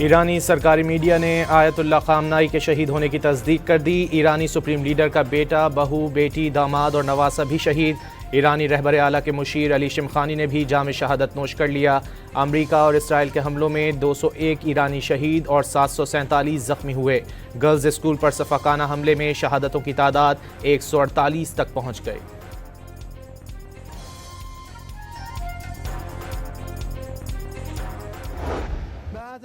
ईरानी सरकारी मीडिया ने आयतुल्लाह खामनाई के शहीद होने की तस्दीक कर दी। ईरानी सुप्रीम लीडर का बेटा, बहू, बेटी, दामाद और नवासा भी शहीद। ईरानी रहबर आला के मुशीर अली शिमखानी ने भी जाम शहादत नोश कर लिया। अमरीका और इसराइल के हमलों में 201 ईरानी शहीद और 747 जख्मी हुए। गर्ल्स स्कूल पर सफाकाना हमले में शहादतों की तादाद 148 तक पहुँच गई।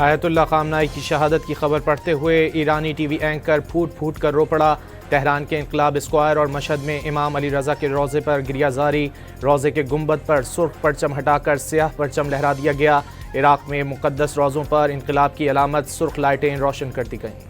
आयतुल्लाह खामनाई की शहादत की खबर पढ़ते हुए ईरानी टीवी एंकर फूट फूट कर रो पड़ा। तेहरान के इंकलाब स्क्वायर और मशहद में इमाम अली रज़ा के रोज़े पर गिरिया जारी। रोज़े के गुंबद पर सुर्ख परचम हटाकर स्याह परचम लहरा दिया गया। इराक़ में मुक़द्दस रोज़ों पर इंकलाब की अलामत सुर्ख लाइटें रोशन कर दी गईं।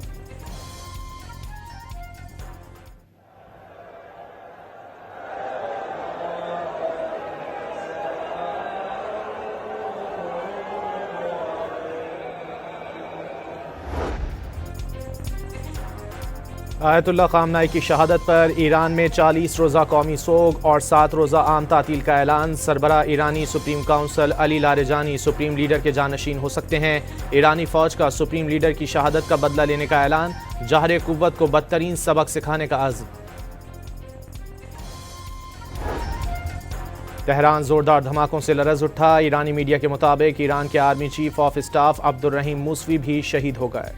आयतुल्लाह खामनाई की शहादत पर ईरान में 40 रोज़ा कौमी सोग और 7 रोज़ा आम तातील का ऐलान। सरबरा ईरानी supreme council Ali Larijani supreme leader के जानशीन हो सकते हैं। ईरानी फ़ौज का सुप्रीम लीडर की शहादत का बदला लेने का ऐलान। जहर कुव्वत को बदतरीन सबक सिखाने का आज़म। तेहरान ज़ोरदार धमाकों से लरज़ उठा। ईरानी मीडिया के मुताबिक ईरान के army chief of staff Abdur Rahim Moosvi भी शहीद हो गए।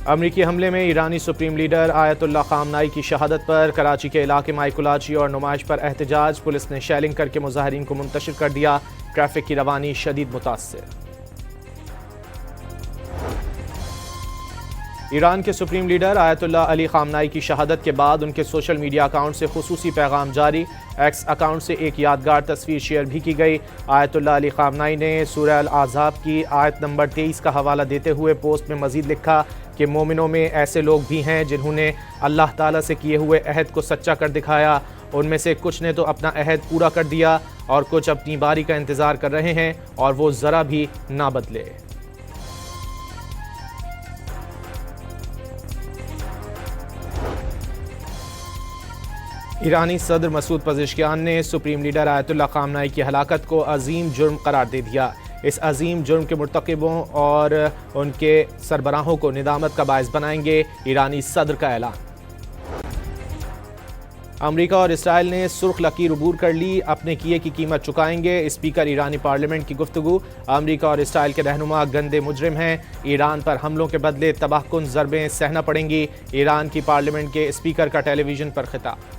अमरीकी हमले में ईरानी सुप्रीम लीडर आयतुल्लाह खामनाई की शहादत पर कराची के इलाके माइकुलाची और नुमाइश पर एहतजाज। पुलिस ने शेलिंग करके मुजाहिरीन को मुंतशिर कर दिया। ट्रैफिक की रवानी शदीद मुतासर। ईरान के सुप्रीम लीडर आयतुल्लाह अली खामनाई की शहादत के बाद उनके सोशल मीडिया अकाउंट से खुसूसी पैगाम जारी। एक्स अकाउंट से एक यादगार तस्वीर शेयर भी की गई। आयतुल्लाह अली खामनाई ने सूरह अल आज़ाब की आयत नंबर 23 का हवाला देते हुए पोस्ट में मजीद लिखा कि मोमिनों में ऐसे लोग भी हैं जिन्होंने अल्लाह ताला से किए हुए अहद को सच्चा कर दिखाया। उनमें से कुछ ने तो अपना अहद पूरा कर दिया और कुछ अपनी बारी का इंतज़ार कर रहे हैं और वो ज़रा भी ना बदले। ईरानी सदर मसूद पज़ेश्कियान ने सुप्रीम लीडर आयतुल्लाह खामनाई की हलाकत को अजीम जुर्म करार दे दिया। इस अजीम जुर्म के मुर्तकिबों और उनके सरबराहों को निदामत का बायस बनाएंगे। ईरानी सदर का ऐलान। अमरीका और इसराइल ने सुर्ख लकीर अबूर कर ली, अपने किए की कीमत चुकाएंगे। स्पीकर ईरानी पार्लियामेंट की गुफ्तगू। अमरीका और इसराइल के रहनुमा गंदे मुजरिम हैं। ईरान पर हमलों के बदले तबाहकुन ज़रबें सहना पड़ेंगी। ईरान की पार्लियामेंट के स्पीकर का टेलीविजन पर खिताब।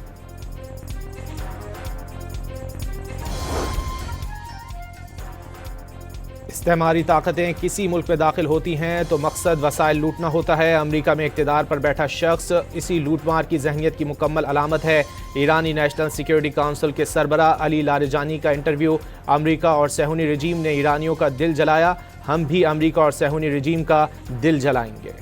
इस्तेमारी ताकतें किसी मुल्क में दाखिल होती हैं तो मकसद वसाइल लूटना होता है। अमरीका में इक़्तिदार पर बैठा शख्स इसी लूटमार की जहनीत की मुकम्मल अलामत है। ईरानी नेशनल सिक्योरिटी काउंसिल के सरबरा अली लारेजानी का इंटरव्यू। अमरीका और सहूनी रजीम ने ईरानियों का दिल जलाया, हम भी अमरीका और सहूनी रजीम का दिल जलाएंगे।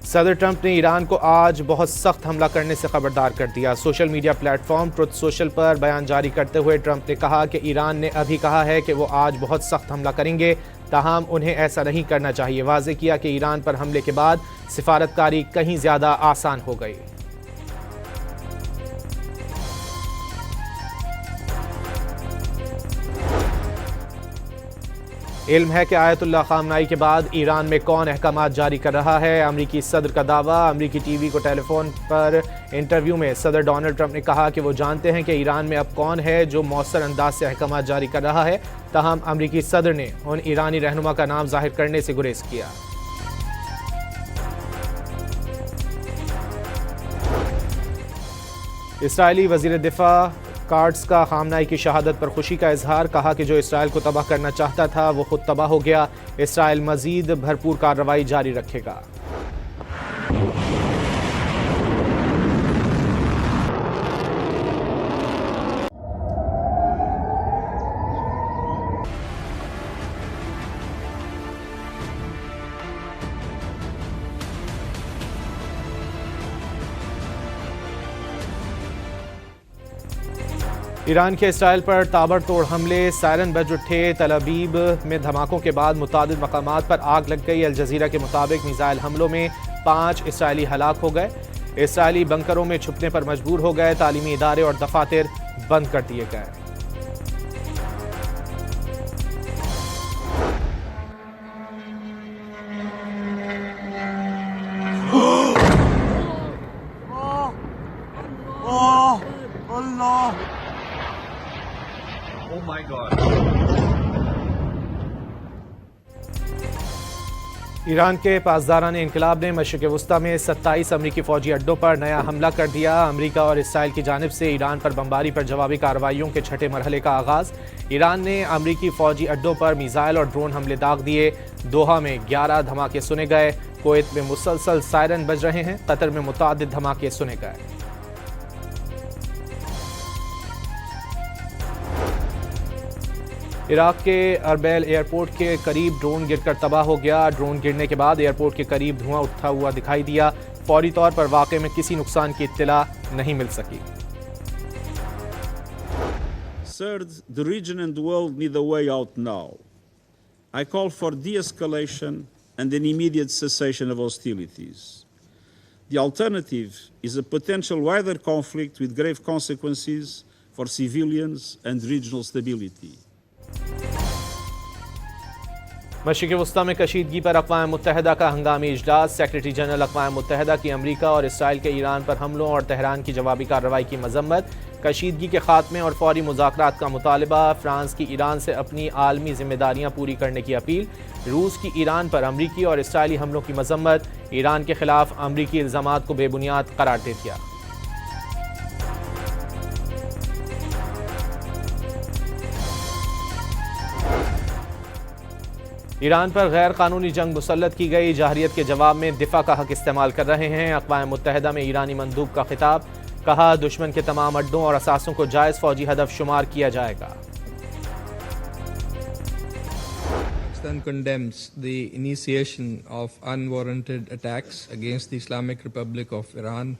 सदर ट्रंप ने ईरान को आज बहुत सख्त हमला करने से खबरदार कर दिया। Social media platform truth social पर बयान जारी करते हुए ट्रंप ने कहा कि ईरान ने अभी कहा है कि वो आज बहुत सख्त हमला करेंगे, ताहम उन्हें ऐसा नहीं करना चाहिए। वाज़ेह किया कि ईरान पर हमले के बाद सिफारतकारी कहीं ज़्यादा आसान हो गई। इल्म है कि आयतुल्लाह खामनाई के बाद ईरान में कौन अहकामात जारी कर रहा है। अमरीकी सदर का दावा। अमरीकी टीवी को टेलीफोन पर इंटरव्यू में सदर डोनाल्ड ट्रंप ने कहा कि वो जानते हैं कि ईरान में अब कौन है जो मौसर अंदाज से अहकामात जारी कर रहा है। ताहम अमरीकी सदर ने उन ईरानी रहनुमा का नाम जाहिर करने से गुरेज किया। इसराइली वजीर दिफा कार्ड्स का खामनाई की शहादत पर खुशी का इजहार। कहा कि जो इसराइल को तबाह करना चाहता था वो खुद तबाह हो गया। इसराइल मजीद भरपूर कार्रवाई जारी रखेगा। ईरान के इसराइल पर ताबड़तोड़ हमले, सायरन बज उठे। तल अबीब में धमाकों के बाद मुतादिद मकामात पर आग लग गई। अल जजीरा के मुताबिक मिसाइल हमलों में 5 इसराइली हलाक हो गए। इसराइली बंकरों में छुपने पर मजबूर हो गए। तालीमी इदारे और दफातर बंद कर दिए गए। Oh my God. ईरान के पासदारान इनकलाब ने मशरिक़ वस्ता में 27 अमरीकी फ़ौजी अड्डों पर नया हमला कर दिया। अमरीका और इसराइल की जानिब से ईरान पर बमबारी पर जवाबी कार्रवाइयों के छठे मरहले का आगाज़। ईरान ने अमरीकी फ़ौजी अड्डों पर मिसाइल और ड्रोन हमले दाग दिए। दोहा में 11 धमाके सुने गए। कुवैत में मुसलसल सायरन बज रहे हैं। कतर में मुतादिद धमाके सुने गए। इराक के अरबैल एयरपोर्ट के करीब ड्रोन गिरकर तबाह हो गया। ड्रोन गिरने के बाद एयरपोर्ट के करीब धुआं उठता हुआ दिखाई दिया। फौरी तौर पर वाक़े में किसी नुकसान की इत्तला नहीं मिल सकी। Third, the region and the world need a way out now. I call for de-escalation and an immediate cessation of hostilities. The alternative is a potential wider conflict with grave consequences for civilians and regional stability. मशरिक़ वस्ता में कशीदगी पर अक़वाम मुत्तहिदा का हंगामी इजलास। Secretary general अक़वाम मुत्तहिदा की अमरीका और Israel के Iran पर हमलों और तेहरान की जवाबी कार्रवाई की मज़म्मत। कशीदगी के खात्मे और फौरी मुज़ाकरात का मुतालबा। फ्रांस की ईरान से अपनी आलमी जिम्मेदारियाँ पूरी करने की अपील। रूस की ईरान पर अमरीकी और इसराइली हमलों की मज़म्मत। ईरान के खिलाफ अमरीकी इल्ज़ामात को बेबुनियाद करार दे दिया। ईरान पर गैर कानूनी जंग मुसल्लत की गई। जहरियत के जवाब में दिफा का हक इस्तेमाल कर रहे हैं। अक़वाम मुत्तहिदा में ईरानी मंदूब का खिताब। कहा दुश्मन के तमाम अड्डों और असासों को जायज़ फौजी हदफ शुमार किया जाएगा। Pakistan condemns the initiation of unwarranted attacks against the Islamic Republic of Iran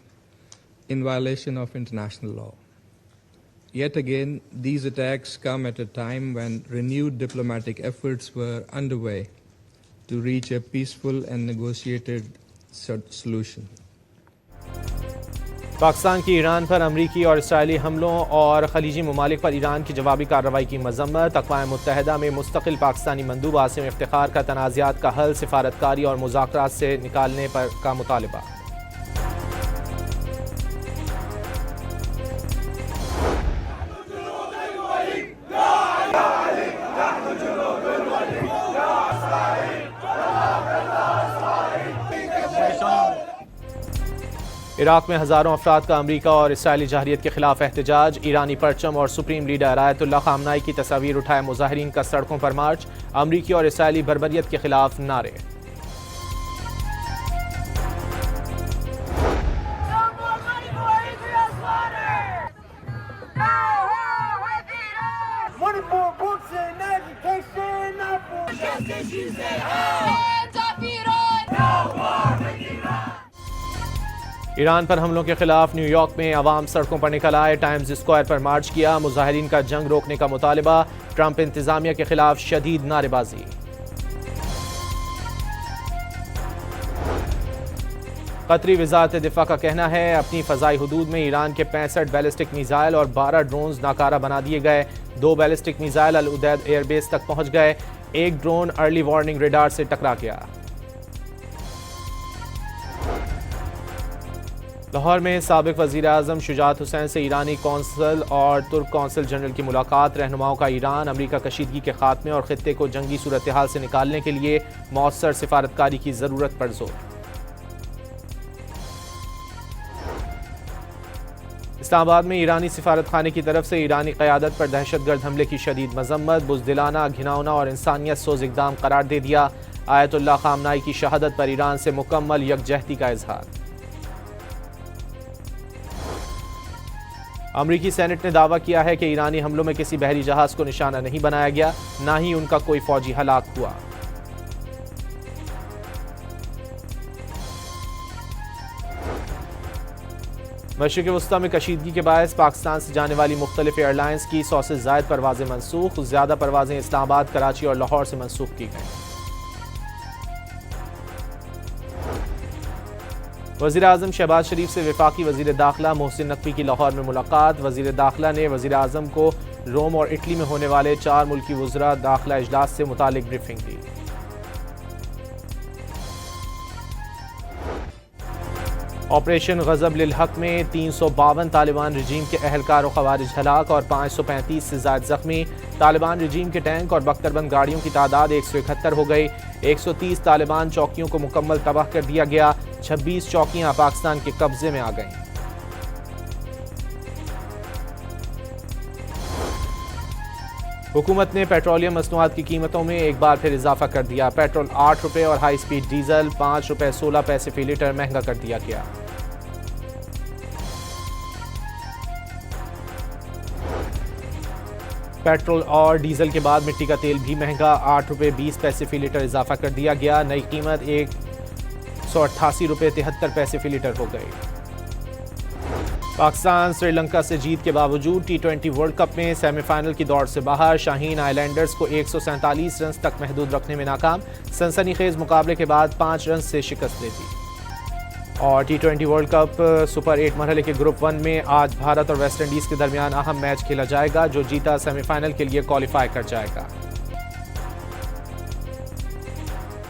in violation of international law. Yet again, these attacks come at a time when renewed diplomatic efforts were underway to reach a peaceful and negotiated solution. Pakistan की Iran पर अमरीकी और Israeli हमलों और खलीजी ममालिक पर Iran की जवाबी कार्रवाई की मज़म्मत। अक़वाम मुत्तहिदा में मुस्तकिल पाकिस्तानी मंदूब आसिम इफ्तिखार का तनाज़ात का हल, सिफारतकारी और मुज़ाकरात से निकालने पर का मुतालबा। इराक में हज़ारों अफराद का अमरीका और इसराइली जहरियत के खिलाफ एहतजाज। ईरानी परचम और सुप्रीम लीडर आयतुल्लाह खामनाई की तस्वीर उठाए मुजाहिरीन का सड़कों पर मार्च। अमरीकी और इसराइली बर्बरियत के खिलाफ नारे। ईरान पर हमलों के खिलाफ न्यूयॉर्क में अवाम सड़कों पर निकल आए। टाइम्स स्क्वायर पर मार्च किया। मुजाहिरीन का जंग रोकने का मुतालबा। ट्रंप इंतजामिया के खिलाफ शदीद नारेबाजी। कतरी वज़ारत दिफा का कहना है अपनी फ़ज़ाई हदूद में ईरान के 65 बैलिस्टिक मिसाइल और 12 ड्रोन्स नाकारा बना दिए गए। 2 बैलिस्टिक मिसाइल अल उदैद एयरबेस तक पहुंच गए। एक ड्रोन अर्ली वार्निंग रेडार से टकरा गया। लाहौर में साबिक वजीर आजम शुजात हुसैन से ईरानी कौंसल और तुर्क कौंसल जनरल की मुलाकात। रहनुमाओं का ईरान अमरीका कशीदगी के खात्मे और खित्ते को जंगी सूरत हाल से निकालने के लिए मौसर सिफारतकारी की जरूरत पर जोर। इस्लामाबाद में ईरानी सिफारत खाने की तरफ से ईरानी क़यादत पर दहशतगर्द हमले की शदीद मजम्मत, बुज़दिलाना, घिनौना और इंसानियत सोज इक़दाम करार दे दिया। आयतुल्लाह ख़ामनाई की शहादत पर ईरान से मुकम्मल यकजहती का इजहार। अमरीकी सेनेट ने दावा किया है कि ईरानी हमलों में किसी बहरी जहाज को निशाना नहीं बनाया गया, ना ही उनका कोई फौजी हलाक हुआ। मशरिक़ वस्ता में कशीदगी के बायस पाकिस्तान से जाने वाली मुख्तलिफ एयरलाइंस की 100 से ज़ायद परवाज़ें मनसूख। ज़्यादा परवाज़ें इस्लामाबाद, कराची और लाहौर से मनसूख की गईं। वज़ीर आज़म शहबाज शरीफ से वफाकी वज़ीर दाखिला मोहसिन नकवी की लाहौर में मुलाकात। वज़ीर दाखिला ने वज़ीर आज़म को रोम और इटली में होने वाले 4 मुल्की वज़रा दाखिला इजलास से मुतालिक ब्रीफिंग दी। ऑपरेशन गज़ब लिल हक में 352 तालिबान रजीम के अहलकार और खवारिज हलाक और 535 से ज़ायद ज़ख्मी। तालिबान रजीम के टैंक और बख्तरबंद गाड़ियों की तादाद 171 हो गई। 130 तालिबान चौकियों को मुकम्मल तबाह कर दिया गया। 26 चौकियां पाकिस्तान के कब्जे में आ गईं। हुकूमत ने पेट्रोलियम मसनूआत की कीमतों में एक बार फिर इजाफा कर दिया। पेट्रोल 8 रुपये और हाई स्पीड डीजल 5 रुपये 16 पैसे फी लीटर महंगा कर दिया गया। पेट्रोल और डीजल के बाद मिट्टी का तेल भी महंगा, 8 रुपये 20 पैसे फी लीटर इजाफा कर दिया गया। नई कीमत 188 रुपये 73 पैसे फी लीटर हो गई। पाकिस्तान श्रीलंका से जीत के बावजूद T20 वर्ल्ड कप में सेमीफाइनल की दौड़ से बाहर। शाहीन आइलैंडर्स को 147 रन तक महदूद रखने में नाकाम। सनसनीखेज मुकाबले के बाद 5 रन से शिकस्त दे दी। और T20 वर्ल्ड कप सुपर 8 मरहले के ग्रुप 1 में आज भारत और वेस्ट इंडीज़ के दरमियान अहम मैच खेला जाएगा। जो जीता सेमीफाइनल के लिए क्वालिफाई कर जाएगा।